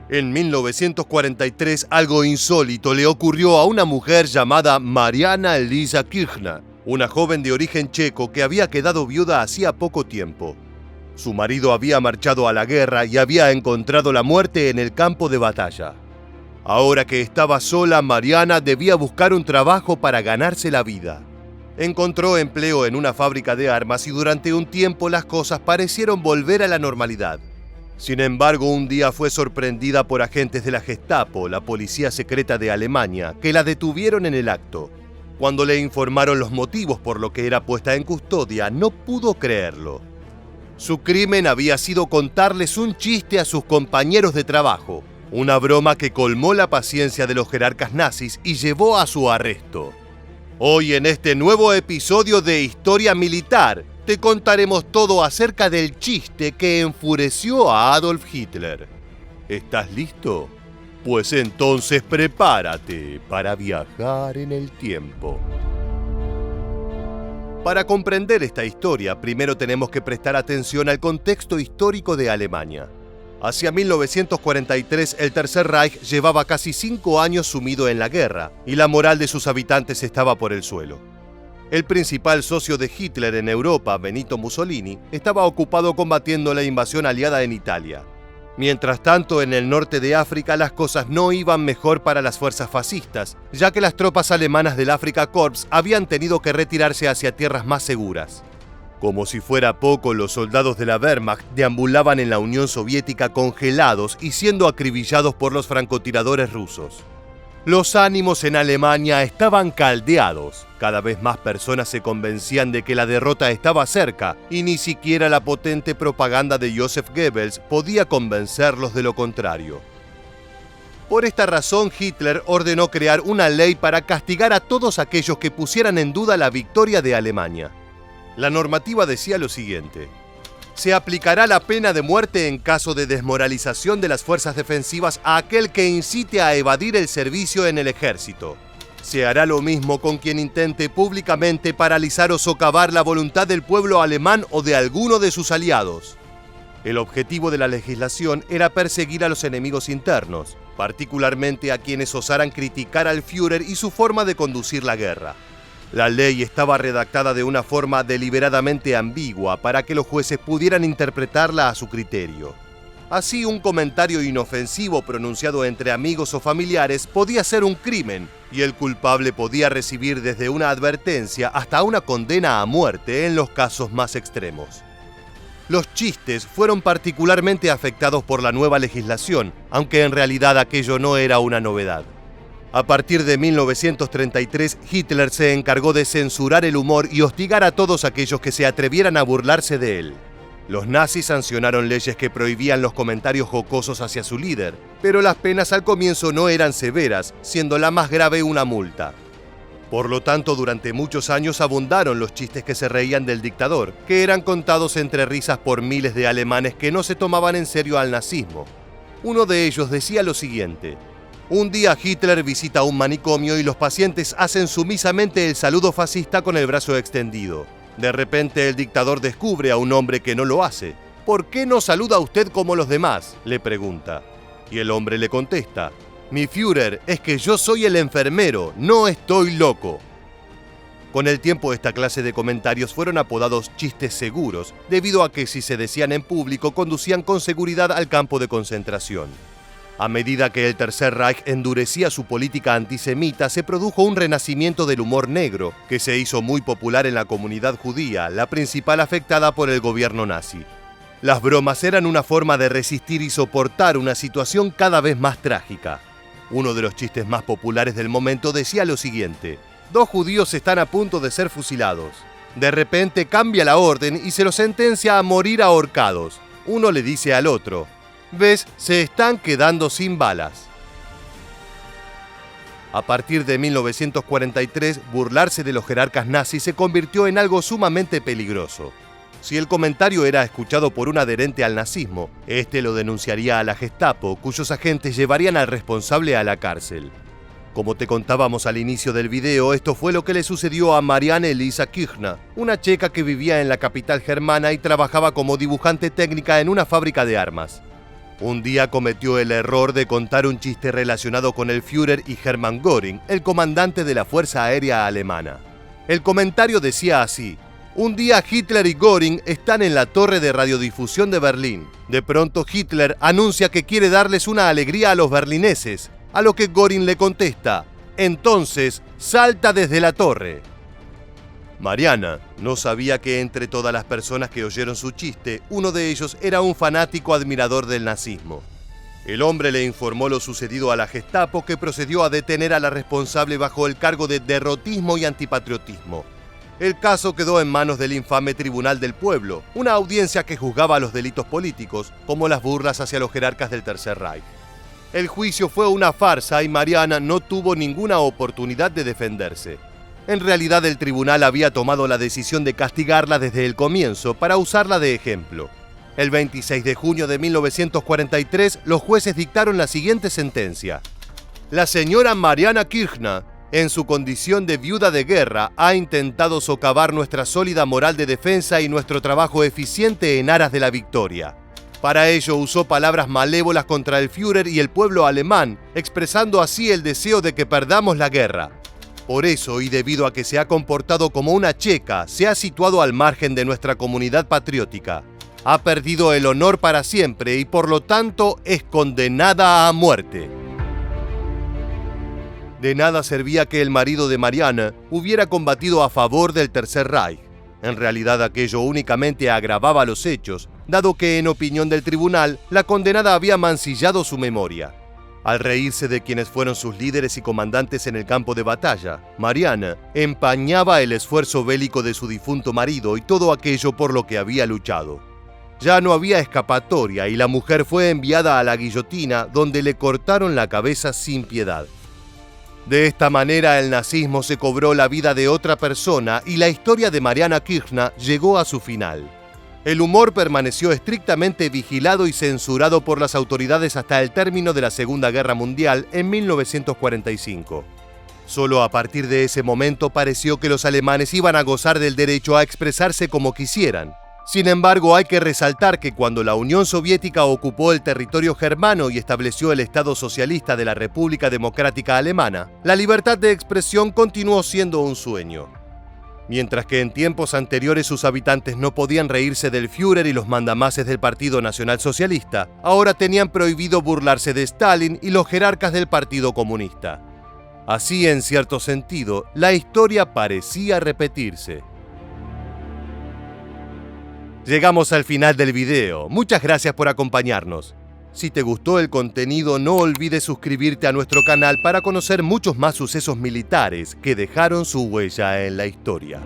En 1943, algo insólito le ocurrió a una mujer llamada Marianna Elisa Kirchner, una joven de origen checo que había quedado viuda hacía poco tiempo. Su marido había marchado a la guerra y había encontrado la muerte en el campo de batalla. Ahora que estaba sola, Marianna debía buscar un trabajo para ganarse la vida. Encontró empleo en una fábrica de armas y durante un tiempo las cosas parecieron volver a la normalidad. Sin embargo, un día fue sorprendida por agentes de la Gestapo, la policía secreta de Alemania, que la detuvieron en el acto. Cuando le informaron los motivos por lo que era puesta en custodia, no pudo creerlo. Su crimen había sido contarles un chiste a sus compañeros de trabajo, una broma que colmó la paciencia de los jerarcas nazis y llevó a su arresto. Hoy en este nuevo episodio de Historia Militar, te contaremos todo acerca del chiste que enfureció a Adolf Hitler. ¿Estás listo? Pues entonces prepárate para viajar en el tiempo. Para comprender esta historia, primero tenemos que prestar atención al contexto histórico de Alemania. Hacia 1943, el Tercer Reich llevaba casi 5 años sumido en la guerra, y la moral de sus habitantes estaba por el suelo. El principal socio de Hitler en Europa, Benito Mussolini, estaba ocupado combatiendo la invasión aliada en Italia. Mientras tanto, en el norte de África las cosas no iban mejor para las fuerzas fascistas, ya que las tropas alemanas del Afrika Korps habían tenido que retirarse hacia tierras más seguras. Como si fuera poco, los soldados de la Wehrmacht deambulaban en la Unión Soviética congelados y siendo acribillados por los francotiradores rusos. Los ánimos en Alemania estaban caldeados. Cada vez más personas se convencían de que la derrota estaba cerca y ni siquiera la potente propaganda de Joseph Goebbels podía convencerlos de lo contrario. Por esta razón, Hitler ordenó crear una ley para castigar a todos aquellos que pusieran en duda la victoria de Alemania. La normativa decía lo siguiente: se aplicará la pena de muerte en caso de desmoralización de las fuerzas defensivas a aquel que incite a evadir el servicio en el ejército. Se hará lo mismo con quien intente públicamente paralizar o socavar la voluntad del pueblo alemán o de alguno de sus aliados. El objetivo de la legislación era perseguir a los enemigos internos, particularmente a quienes osaran criticar al Führer y su forma de conducir la guerra. La ley estaba redactada de una forma deliberadamente ambigua para que los jueces pudieran interpretarla a su criterio. Así, un comentario inofensivo pronunciado entre amigos o familiares podía ser un crimen, y el culpable podía recibir desde una advertencia hasta una condena a muerte en los casos más extremos. Los chistes fueron particularmente afectados por la nueva legislación, aunque en realidad aquello no era una novedad. A partir de 1933, Hitler se encargó de censurar el humor y hostigar a todos aquellos que se atrevieran a burlarse de él. Los nazis sancionaron leyes que prohibían los comentarios jocosos hacia su líder, pero las penas al comienzo no eran severas, siendo la más grave una multa. Por lo tanto, durante muchos años abundaron los chistes que se reían del dictador, que eran contados entre risas por miles de alemanes que no se tomaban en serio al nazismo. Uno de ellos decía lo siguiente: un día Hitler visita un manicomio y los pacientes hacen sumisamente el saludo fascista con el brazo extendido. De repente el dictador descubre a un hombre que no lo hace. ¿Por qué no saluda usted como los demás?, le pregunta. Y el hombre le contesta: mi Führer, es que yo soy el enfermero, no estoy loco. Con el tiempo, esta clase de comentarios fueron apodados chistes seguros, debido a que si se decían en público conducían con seguridad al campo de concentración. A medida que el Tercer Reich endurecía su política antisemita, se produjo un renacimiento del humor negro, que se hizo muy popular en la comunidad judía, la principal afectada por el gobierno nazi. Las bromas eran una forma de resistir y soportar una situación cada vez más trágica. Uno de los chistes más populares del momento decía lo siguiente: 2 judíos están a punto de ser fusilados. De repente cambia la orden y se los sentencia a morir ahorcados. Uno le dice al otro: ¿ves? Se están quedando sin balas. A partir de 1943, burlarse de los jerarcas nazis se convirtió en algo sumamente peligroso. Si el comentario era escuchado por un adherente al nazismo, este lo denunciaría a la Gestapo, cuyos agentes llevarían al responsable a la cárcel. Como te contábamos al inicio del video, esto fue lo que le sucedió a Marianna Elisa Kirchner, una checa que vivía en la capital germana y trabajaba como dibujante técnica en una fábrica de armas. Un día cometió el error de contar un chiste relacionado con el Führer y Hermann Göring, el comandante de la Fuerza Aérea Alemana. El comentario decía así: un día Hitler y Göring están en la torre de radiodifusión de Berlín. De pronto Hitler anuncia que quiere darles una alegría a los berlineses, a lo que Göring le contesta: entonces, salta desde la torre. Mariana no sabía que entre todas las personas que oyeron su chiste, uno de ellos era un fanático admirador del nazismo. El hombre le informó lo sucedido a la Gestapo, que procedió a detener a la responsable bajo el cargo de derrotismo y antipatriotismo. El caso quedó en manos del infame Tribunal del Pueblo, una audiencia que juzgaba los delitos políticos, como las burlas hacia los jerarcas del Tercer Reich. El juicio fue una farsa y Mariana no tuvo ninguna oportunidad de defenderse. En realidad, el tribunal había tomado la decisión de castigarla desde el comienzo para usarla de ejemplo. El 26 de junio de 1943, los jueces dictaron la siguiente sentencia: la señora Mariana Kirchner, en su condición de viuda de guerra, ha intentado socavar nuestra sólida moral de defensa y nuestro trabajo eficiente en aras de la victoria. Para ello usó palabras malévolas contra el Führer y el pueblo alemán, expresando así el deseo de que perdamos la guerra. Por eso, y debido a que se ha comportado como una checa, se ha situado al margen de nuestra comunidad patriótica. Ha perdido el honor para siempre y por lo tanto es condenada a muerte. De nada servía que el marido de Mariana hubiera combatido a favor del Tercer Reich. En realidad, aquello únicamente agravaba los hechos, dado que, en opinión del tribunal, la condenada había mancillado su memoria. Al reírse de quienes fueron sus líderes y comandantes en el campo de batalla, Mariana empañaba el esfuerzo bélico de su difunto marido y todo aquello por lo que había luchado. Ya no había escapatoria y la mujer fue enviada a la guillotina, donde le cortaron la cabeza sin piedad. De esta manera, el nazismo se cobró la vida de otra persona y la historia de Mariana Kirchner llegó a su final. El humor permaneció estrictamente vigilado y censurado por las autoridades hasta el término de la Segunda Guerra Mundial en 1945. Solo a partir de ese momento pareció que los alemanes iban a gozar del derecho a expresarse como quisieran. Sin embargo, hay que resaltar que cuando la Unión Soviética ocupó el territorio germano y estableció el Estado socialista de la República Democrática Alemana, la libertad de expresión continuó siendo un sueño. Mientras que en tiempos anteriores sus habitantes no podían reírse del Führer y los mandamases del Partido Nacional Socialista, ahora tenían prohibido burlarse de Stalin y los jerarcas del Partido Comunista. Así, en cierto sentido, la historia parecía repetirse. Llegamos al final del video. Muchas gracias por acompañarnos. Si te gustó el contenido, no olvides suscribirte a nuestro canal para conocer muchos más sucesos militares que dejaron su huella en la historia.